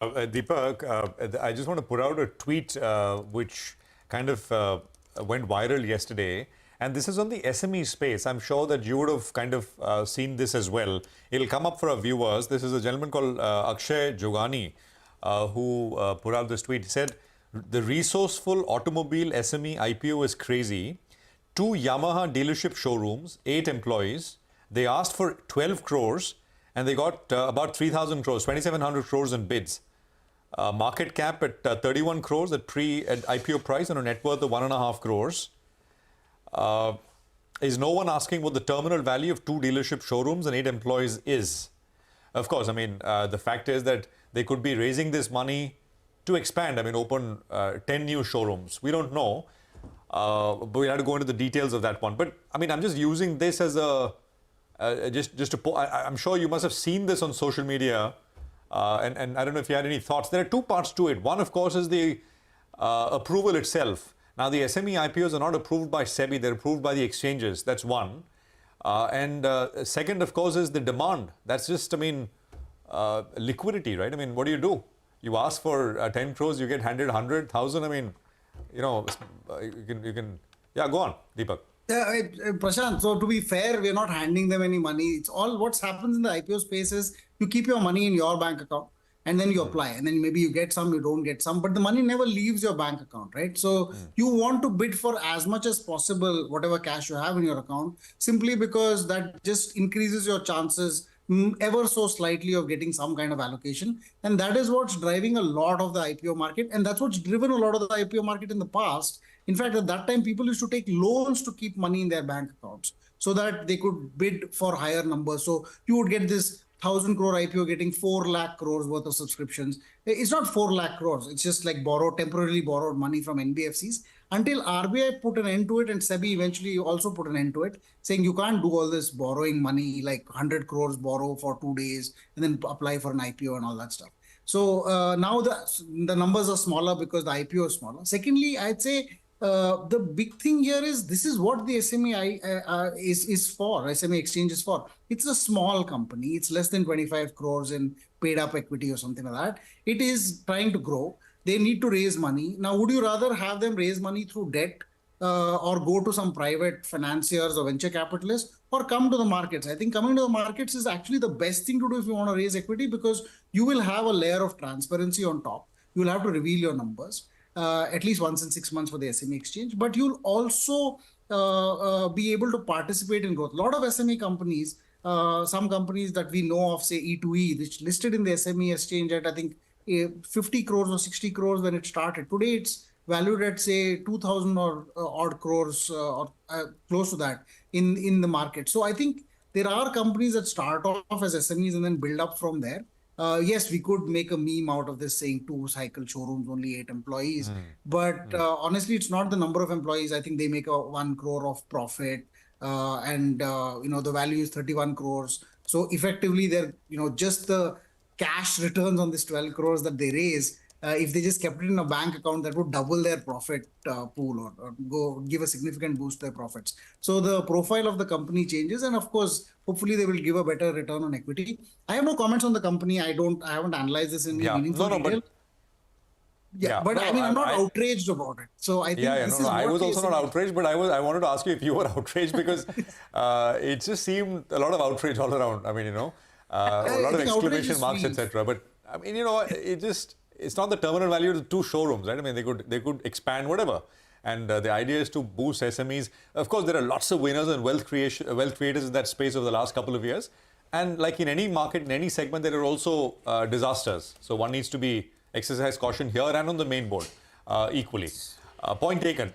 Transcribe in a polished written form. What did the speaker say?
Deepak, I just want to put out a tweet which kind of went viral yesterday. And this is on the SME space. I'm sure that you would have kind of seen this as well. It'll come up for our viewers. This is a gentleman called Akshay Jogani who put out this tweet. He said, the resourceful automobile SME IPO is crazy. 2 Yamaha dealership showrooms, 8 employees. They asked for 12 crores and they got about 3,000 crores, 2,700 crores in bids. Market cap at 31 crores at IPO price and a net worth of 1.5 crores. Is no one asking what the terminal value of 2 dealership showrooms and 8 employees is? Of course, I mean, the fact is that they could be raising this money to expand, I mean, open 10 new showrooms. We don't know, but we have to go into the details of that one. But I mean, I'm just using this as a, I'm sure you must have seen this on social media. And I don't know if you had any thoughts. There are 2 parts to it. One, of course, is the approval itself. Now, the SME IPOs are not approved by SEBI. They're approved by the exchanges. That's one. And second, of course, is the demand. That's just, I mean, liquidity, right? I mean, what do? You ask for 10 crores, you get handed 100,000. I mean, you know, you can. Yeah, go on, Deepak. Prashant, so to be fair, we're not handing them any money. It's all what's happens in the IPO space is you keep your money in your bank account and then you apply and then maybe you get some, you don't get some, but the money never leaves your bank account, right? So you want to bid for as much as possible, whatever cash you have in your account, simply because that just increases your chances ever so slightly of getting some kind of allocation. And that is what's driving a lot of the IPO market. And that's what's driven a lot of the IPO market in the past. In fact, at that time, people used to take loans to keep money in their bank accounts so that they could bid for higher numbers. So you would get this 1,000 crore IPO getting 4 lakh crores worth of subscriptions. It's not 4 lakh crores. It's just like temporarily borrowed money from NBFCs until RBI put an end to it and SEBI eventually also put an end to it, saying you can't do all this borrowing money, like 100 crores borrow for 2 days and then apply for an IPO and all that stuff. So now the numbers are smaller because the IPO is smaller. Secondly, I'd say the big thing here is this is what the SME is for, SME exchange is for. It's a small company. It's less than 25 crores in paid up equity or something like that. It is trying to grow. They need to raise money. Now, would you rather have them raise money through debt or go to some private financiers or venture capitalists or come to the markets? I think coming to the markets is actually the best thing to do if you want to raise equity because you will have a layer of transparency on top. You will have to reveal your numbers. At least once in 6 months for the SME exchange, but you'll also be able to participate in growth. A lot of SME companies, some companies that we know of, say E2E, which listed in the SME exchange at, I think, 50 crores or 60 crores when it started. Today, it's valued at, say, 2,000 or odd crores or close to that in the market. So I think there are companies that start off as SMEs and then build up from there. Yes, we could make a meme out of this saying 2 cycle showrooms, only 8 employees. But honestly, it's not the number of employees. I think they make 1 crore of profit and, the value is 31 crores. So effectively, they're, just the cash returns on this 12 crores that they raise. If they just kept it in a bank account, that would double their profit pool or give a significant boost to their profits. So the profile of the company changes. And of course, hopefully they will give a better return on equity. I have no comments on the company. I haven't analyzed this in meaningful detail. But I mean, I'm not outraged about it. So I think I was also not outraged, but I wanted to ask you if you were outraged because it just seemed a lot of outrage all around. I mean, a lot of exclamation marks, etc. But I mean, it's not the terminal value of the 2 showrooms, right? I mean, they could expand whatever. And the idea is to boost SMEs. Of course, there are lots of winners and wealth creators in that space over the last couple of years. And like in any market, in any segment, there are also disasters. So one needs to exercise caution here and on the main board equally. Point taken.